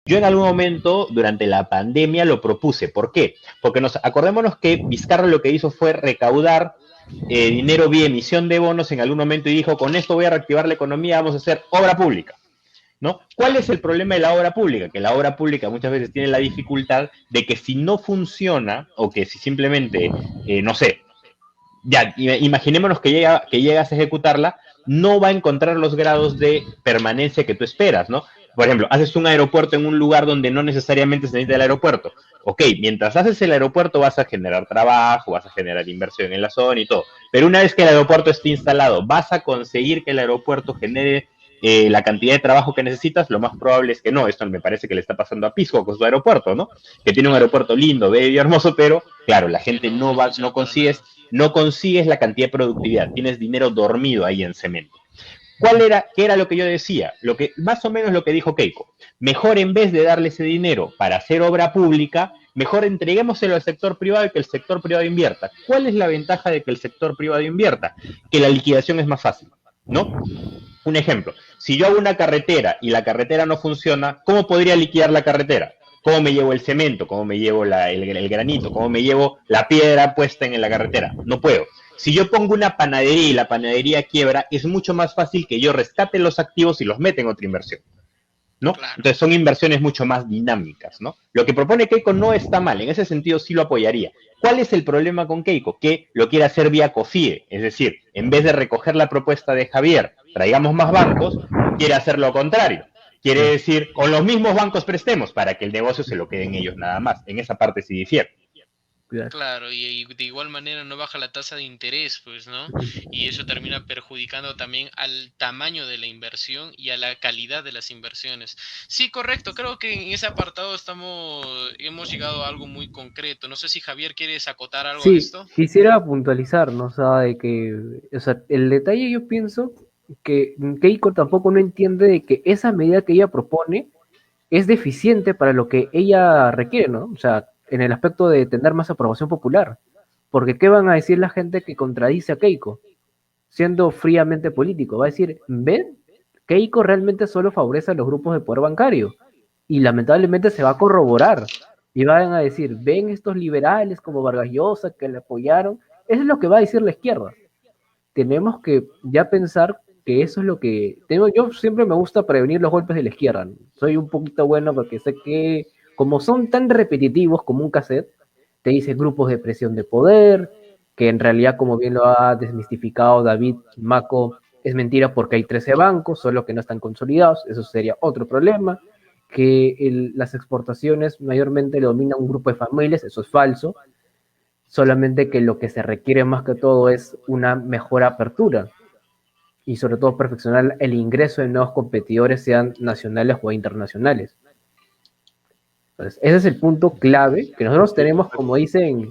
Yo en algún momento, durante la pandemia, lo propuse. ¿Por qué? Porque acordémonos que Vizcarra lo que hizo fue recaudar dinero vía emisión de bonos en algún momento y dijo, con esto voy a reactivar la economía, vamos a hacer obra pública. ¿No? ¿Cuál es el problema de la obra pública? Que la obra pública muchas veces tiene la dificultad de que si no funciona o que si simplemente, no sé, ya, imaginémonos que llegas a ejecutarla, no va a encontrar los grados de permanencia que tú esperas, ¿no? Por ejemplo, haces un aeropuerto en un lugar donde no necesariamente se necesita el aeropuerto. Ok, mientras haces el aeropuerto vas a generar trabajo, vas a generar inversión en la zona y todo. Pero una vez que el aeropuerto esté instalado, vas a conseguir que el aeropuerto genere la cantidad de trabajo que necesitas, lo más probable es que no. Esto me parece que le está pasando a Pisco con su aeropuerto, ¿no? Que tiene un Claro, aeropuerto lindo, bello y hermoso, pero claro, la que gente no, no funciona no para nada. consigues la cantidad de productividad, tienes dinero dormido ahí en cemento. ¿Qué era lo que yo decía? Más o menos lo que dijo Keiko. Mejor en vez de darle ese dinero para hacer obra pública, mejor entreguémoselo al sector privado y que el sector privado invierta. ¿Cuál es la ventaja de que el sector privado invierta? Que la liquidación es más fácil, ¿no? Un ejemplo, si yo hago una carretera y la carretera no funciona, ¿cómo podría liquidar la carretera? ¿Cómo me llevo el cemento? ¿Cómo me llevo el granito? ¿Cómo me llevo la piedra puesta en la carretera? No puedo. Si yo pongo una panadería y la panadería quiebra, es mucho más fácil que yo rescate los activos y los meta en otra inversión, ¿no? Claro. Entonces son inversiones mucho más dinámicas, ¿no? Lo que propone Keiko no está mal, en ese sentido sí lo apoyaría. ¿Cuál es el problema con Keiko? Que lo quiere hacer vía COFIE, es decir, en vez de recoger la propuesta de Javier, traigamos más bancos, quiere hacer lo contrario. Quiere Claro. decir, con los mismos bancos prestemos para que el negocio se lo queden ellos nada más. En esa parte sí difiere. Claro. Claro, y de igual manera no baja la tasa de interés, pues, ¿no? Y eso termina perjudicando también al tamaño de la inversión y a la calidad de las inversiones. Sí, correcto, creo que en ese apartado hemos llegado a algo muy concreto. No sé si Javier quieres acotar algo a Sí, esto. quisiera puntualizar, ¿no? O sea, de que, o sea, el detalle yo pienso que Keiko tampoco no entiende de que esa medida que ella propone es deficiente para lo que ella requiere, ¿no? O sea, en el aspecto de tener más aprobación popular. Porque ¿qué van a decir la gente que contradice a Keiko? Siendo fríamente político, va a decir, ven, Keiko realmente solo favorece a los grupos de poder bancario. Y lamentablemente se va a corroborar. Y van a decir, ven estos liberales como Vargas Llosa que le apoyaron. Eso es lo que va a decir la izquierda. Tenemos que ya pensar que eso es lo que tengo. Yo siempre me gusta prevenir los golpes de la izquierda, ¿no? Soy un poquito bueno porque sé que como son tan repetitivos como un cassette, te dice grupos de presión de poder, que en realidad, como bien lo ha desmistificado David Maco, es mentira porque hay 13 bancos, solo que no están consolidados, eso sería otro problema, que las exportaciones mayormente le domina un grupo de familias, eso es falso, solamente que lo que se requiere más que todo es una mejor apertura y sobre todo perfeccionar el ingreso de nuevos competidores, sean nacionales o internacionales. Entonces, ese es el punto clave que nosotros tenemos, como dicen,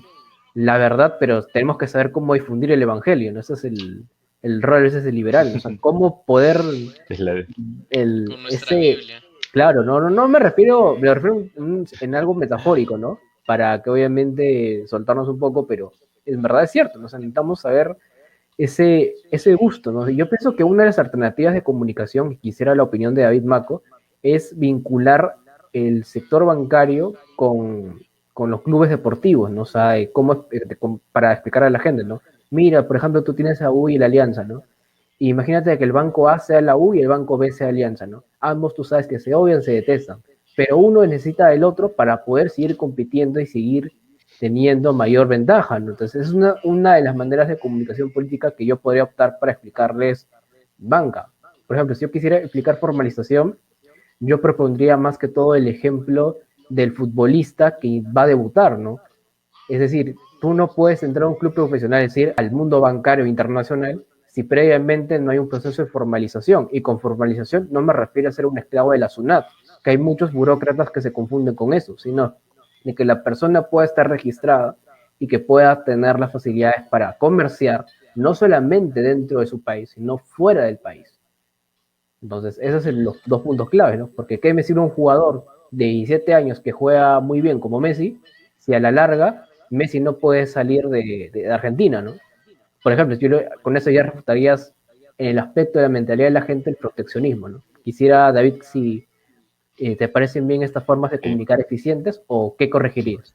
la verdad, pero tenemos que saber cómo difundir el evangelio, ¿no? Ese es el rol, ese es el liberal, ¿no? O sea, cómo poder Es la, Con nuestra ese, Biblia. claro, no me refiero en algo metafórico, ¿no? Para que obviamente soltarnos un poco, pero en verdad es cierto, nos necesitamos saber ese gusto, ¿no? Yo pienso que una de las alternativas de comunicación, que quisiera la opinión de David Maco, es vincular el sector bancario con los clubes deportivos, ¿no? O sea, para explicar a la gente, ¿no? Mira, por ejemplo, tú tienes a U y la Alianza, ¿no? Y imagínate que el banco A sea la U y el banco B sea Alianza, ¿no? Ambos tú sabes que se odian, se detestan, pero uno necesita del otro para poder seguir compitiendo y seguir teniendo mayor ventaja, ¿no? Entonces es una de las maneras de comunicación política que yo podría optar para explicarles banca. Por ejemplo, si yo quisiera explicar formalización, yo propondría más que todo el ejemplo del futbolista que va a debutar, ¿no? Es decir, tú no puedes entrar a un club profesional, es decir, al mundo bancario internacional, si previamente no hay un proceso de formalización. Y con formalización no me refiero a ser un esclavo de la SUNAT, que hay muchos burócratas que se confunden con eso, sino de que la persona pueda estar registrada y que pueda tener las facilidades para comerciar, no solamente dentro de su país, sino fuera del país. Entonces, esos son los dos puntos claves, ¿no? Porque ¿qué me sirve un jugador de 17 años que juega muy bien como Messi, si a la larga Messi no puede salir de Argentina, ¿no? Por ejemplo, con eso ya refutarías en el aspecto de la mentalidad de la gente el proteccionismo, ¿no? Quisiera, David, si ¿Te parecen bien estas formas de comunicar eficientes o qué corregirías?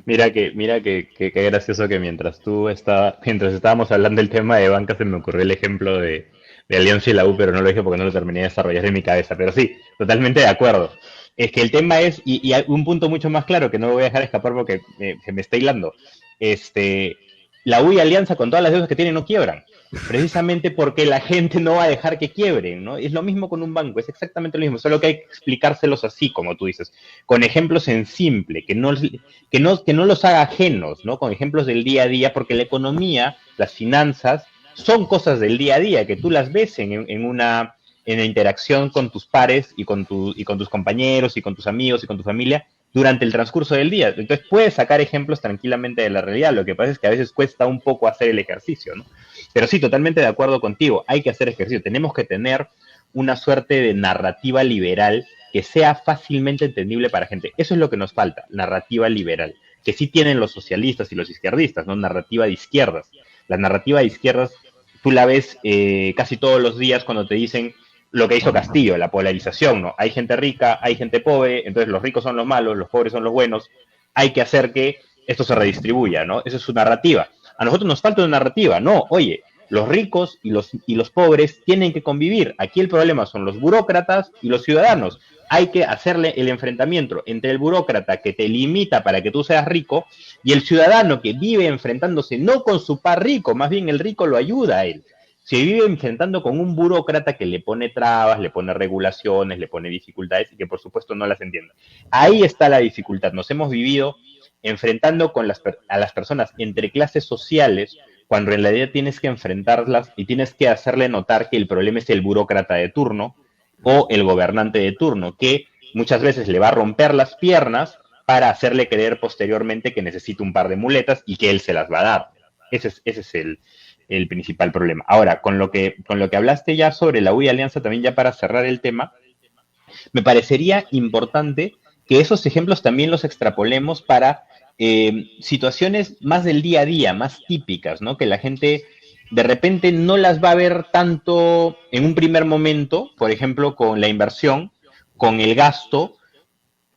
Mira que qué gracioso que mientras estábamos hablando del tema de banca se me ocurrió el ejemplo de Alianza y la U, pero no lo dije porque no lo terminé de desarrollar en mi cabeza. Pero sí, totalmente de acuerdo. Es que el tema es, y hay un punto mucho más claro que no lo voy a dejar escapar porque se me está hilando. Este, la U y Alianza con todas las deudas que tienen no quiebran. Precisamente porque la gente no va a dejar que quiebren, ¿no? Es lo mismo con un banco, es exactamente lo mismo, solo que hay que explicárselos así, como tú dices, con ejemplos en simple, que no los haga ajenos, ¿no? Con ejemplos del día a día, porque la economía, las finanzas, son cosas del día a día, que tú las ves en la interacción con tus pares y con tus compañeros y con tus amigos y con tu familia durante el transcurso del día. Entonces puedes sacar ejemplos tranquilamente de la realidad, lo que pasa es que a veces cuesta un poco hacer el ejercicio, ¿no? Pero sí, totalmente de acuerdo contigo, hay que hacer ejercicio, tenemos que tener una suerte de narrativa liberal que sea fácilmente entendible para gente. Eso es lo que nos falta, narrativa liberal, que sí tienen los socialistas y los izquierdistas, ¿no? Narrativa de izquierdas. La narrativa de izquierdas, tú la ves casi todos los días cuando te dicen lo que hizo Castillo, la polarización, ¿no? Hay gente rica, hay gente pobre, entonces los ricos son los malos, los pobres son los buenos, hay que hacer que esto se redistribuya, ¿no? Esa es su narrativa. A nosotros nos falta una narrativa, no, oye, los ricos y los pobres tienen que convivir. Aquí el problema son los burócratas y los ciudadanos. Hay que hacerle el enfrentamiento entre el burócrata que te limita para que tú seas rico y el ciudadano que vive enfrentándose no con su par rico, más bien el rico lo ayuda a él. Se vive enfrentando con un burócrata que le pone trabas, le pone regulaciones, le pone dificultades y que por supuesto no las entiende. Ahí está la dificultad. Nos hemos vivido enfrentando a las personas entre clases sociales cuando en realidad tienes que enfrentarlas y tienes que hacerle notar que el problema es el burócrata de turno o el gobernante de turno, que muchas veces le va a romper las piernas para hacerle creer posteriormente que necesita un par de muletas y que él se las va a dar. Ese es el principal problema. Ahora, con lo que hablaste ya sobre la U y Alianza, también ya para cerrar el tema, me parecería importante que esos ejemplos también los extrapolemos para situaciones más del día a día, más típicas, ¿no? Que la gente de repente no las va a ver tanto en un primer momento, por ejemplo, con la inversión, con el gasto.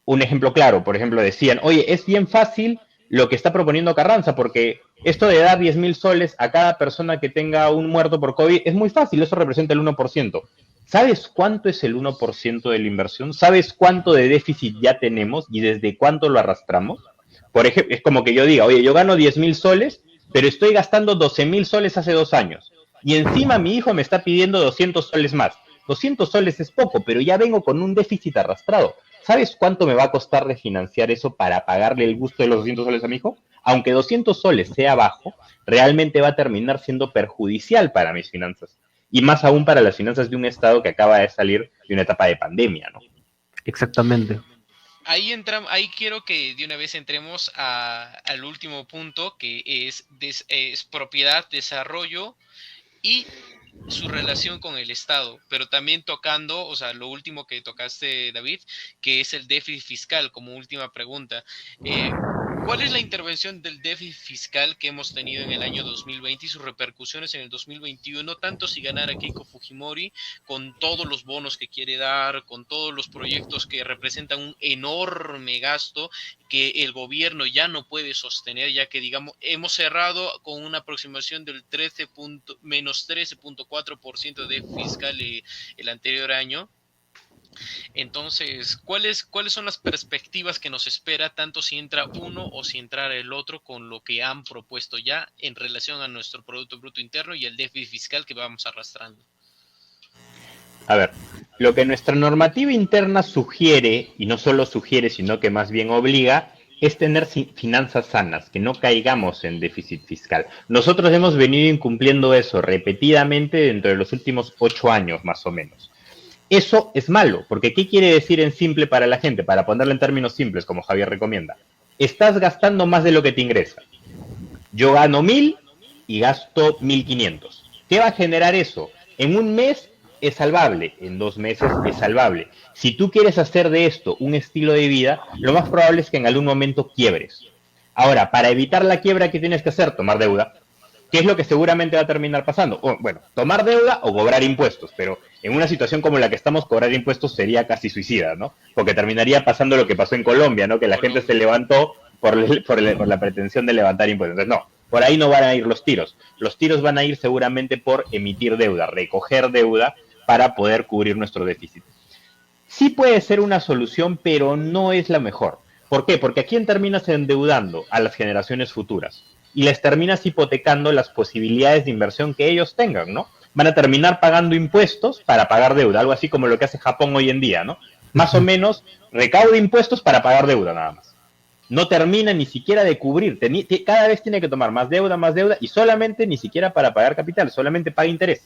Un ejemplo claro, por ejemplo, decían, oye, es bien fácil lo que está proponiendo Carranza, porque esto de dar 10.000 soles a cada persona que tenga un muerto por COVID es muy fácil, eso representa el 1%. ¿Sabes cuánto es el 1% de la inversión? ¿Sabes cuánto de déficit ya tenemos y desde cuánto lo arrastramos? Por ejemplo, es como que yo diga, oye, yo gano 10.000 soles, pero estoy gastando 12.000 soles hace 2 años. Y encima mi hijo me está pidiendo 200 soles más. 200 soles es poco, pero ya vengo con un déficit arrastrado. ¿Sabes cuánto me va a costar refinanciar eso para pagarle el gusto de los 200 soles a mi hijo? Aunque 200 soles sea bajo, realmente va a terminar siendo perjudicial para mis finanzas. Y más aún para las finanzas de un Estado que acaba de salir de una etapa de pandemia, ¿no? Exactamente. Ahí quiero que de una vez entremos al último punto, que es propiedad, desarrollo y su relación con el Estado, pero también tocando, o sea, lo último que tocaste, David, que es el déficit fiscal, como última pregunta. ¿Cuál es la intervención del déficit fiscal que hemos tenido en el año 2020 y sus repercusiones en el 2021, tanto si ganara Keiko Fujimori, con todos los bonos que quiere dar, con todos los proyectos que representan un enorme gasto que el gobierno ya no puede sostener, ya que, digamos, hemos cerrado con una aproximación del menos 13.4% de fiscal el anterior año? Entonces, ¿cuáles son las perspectivas que nos espera, tanto si entra uno o si entrara el otro, con lo que han propuesto ya en relación a nuestro Producto Bruto Interno y el déficit fiscal que vamos arrastrando? A ver, lo que nuestra normativa interna sugiere, y no solo sugiere, sino que más bien obliga, es tener finanzas sanas, que no caigamos en déficit fiscal. Nosotros hemos venido incumpliendo eso repetidamente dentro de los últimos 8 años, más o menos. Eso es malo, porque ¿qué quiere decir en simple para la gente? Para ponerlo en términos simples, como Javier recomienda. Estás gastando más de lo que te ingresa. Yo gano 1.000 y gasto 1.500. ¿Qué va a generar eso? En un mes es salvable, en 2 meses es salvable. Si tú quieres hacer de esto un estilo de vida, lo más probable es que en algún momento quiebres. Ahora, para evitar la quiebra, ¿qué tienes que hacer? Tomar deuda. ¿Qué es lo que seguramente va a terminar pasando? Bueno, tomar deuda o cobrar impuestos, pero en una situación como la que estamos, cobrar impuestos sería casi suicida, ¿no? Porque terminaría pasando lo que pasó en Colombia, ¿no? Que la gente se levantó por la pretensión de levantar impuestos. Entonces, no, por ahí no van a ir los tiros. Los tiros van a ir seguramente por emitir deuda, recoger deuda para poder cubrir nuestro déficit. Sí puede ser una solución, pero no es la mejor. ¿Por qué? Porque ¿a quién terminas endeudando? A las generaciones futuras. Y les terminas hipotecando las posibilidades de inversión que ellos tengan, ¿no? Van a terminar pagando impuestos para pagar deuda, algo así como lo que hace Japón hoy en día, ¿no? Más o menos recauda impuestos para pagar deuda nada más. No termina ni siquiera de cubrir, cada vez tiene que tomar más deuda, y solamente ni siquiera para pagar capital, solamente paga interés.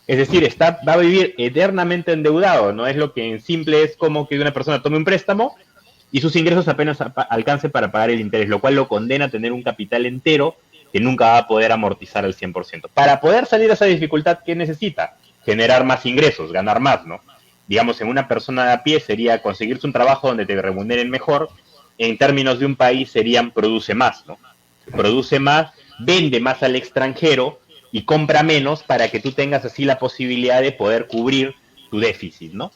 Es decir, va a vivir eternamente endeudado, no es lo que en simple es como que una persona tome un préstamo y sus ingresos apenas alcancen para pagar el interés, lo cual lo condena a tener un capital entero que nunca va a poder amortizar al 100%. Para poder salir de esa dificultad, ¿qué necesita? Generar más ingresos, ganar más, ¿no? Digamos, en una persona de a pie sería conseguirse un trabajo donde te remuneren mejor, en términos de un país serían produce más, ¿no? Produce más, vende más al extranjero y compra menos para que tú tengas así la posibilidad de poder cubrir tu déficit, ¿no?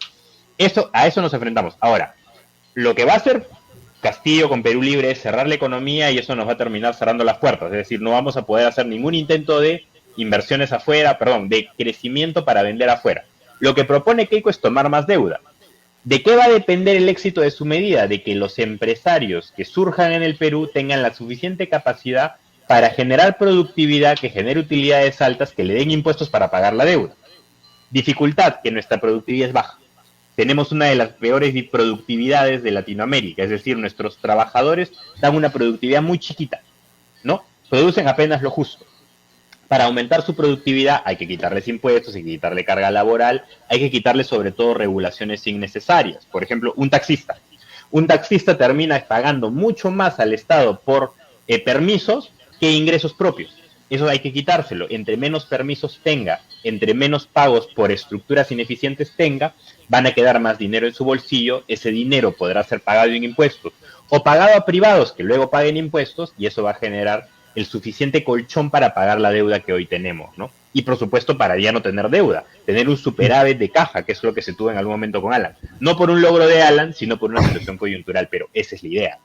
A eso nos enfrentamos. Ahora, lo que va a hacer Castillo con Perú Libre es cerrar la economía y eso nos va a terminar cerrando las puertas. Es decir, no vamos a poder hacer ningún intento de inversiones afuera, de crecimiento para vender afuera. Lo que propone Keiko es tomar más deuda. ¿De qué va a depender el éxito de su medida? De que los empresarios que surjan en el Perú tengan la suficiente capacidad para generar productividad, que genere utilidades altas, que le den impuestos para pagar la deuda. Dificultad, que nuestra productividad es baja. Tenemos una de las peores productividades de Latinoamérica, es decir, nuestros trabajadores dan una productividad muy chiquita, ¿no? Producen apenas lo justo. Para aumentar su productividad hay que quitarles impuestos, hay que quitarle carga laboral, hay que quitarle sobre todo regulaciones innecesarias. Por ejemplo, un taxista. Un taxista termina pagando mucho más al Estado por permisos que ingresos propios. Eso hay que quitárselo. Entre menos permisos tenga, entre menos pagos por estructuras ineficientes tenga, van a quedar más dinero en su bolsillo, ese dinero podrá ser pagado en impuestos o pagado a privados que luego paguen impuestos y eso va a generar el suficiente colchón para pagar la deuda que hoy tenemos, ¿no? Y por supuesto para ya no tener deuda, tener un superávit de caja, que es lo que se tuvo en algún momento con Alan. No por un logro de Alan, sino por una situación coyuntural, pero esa es la idea.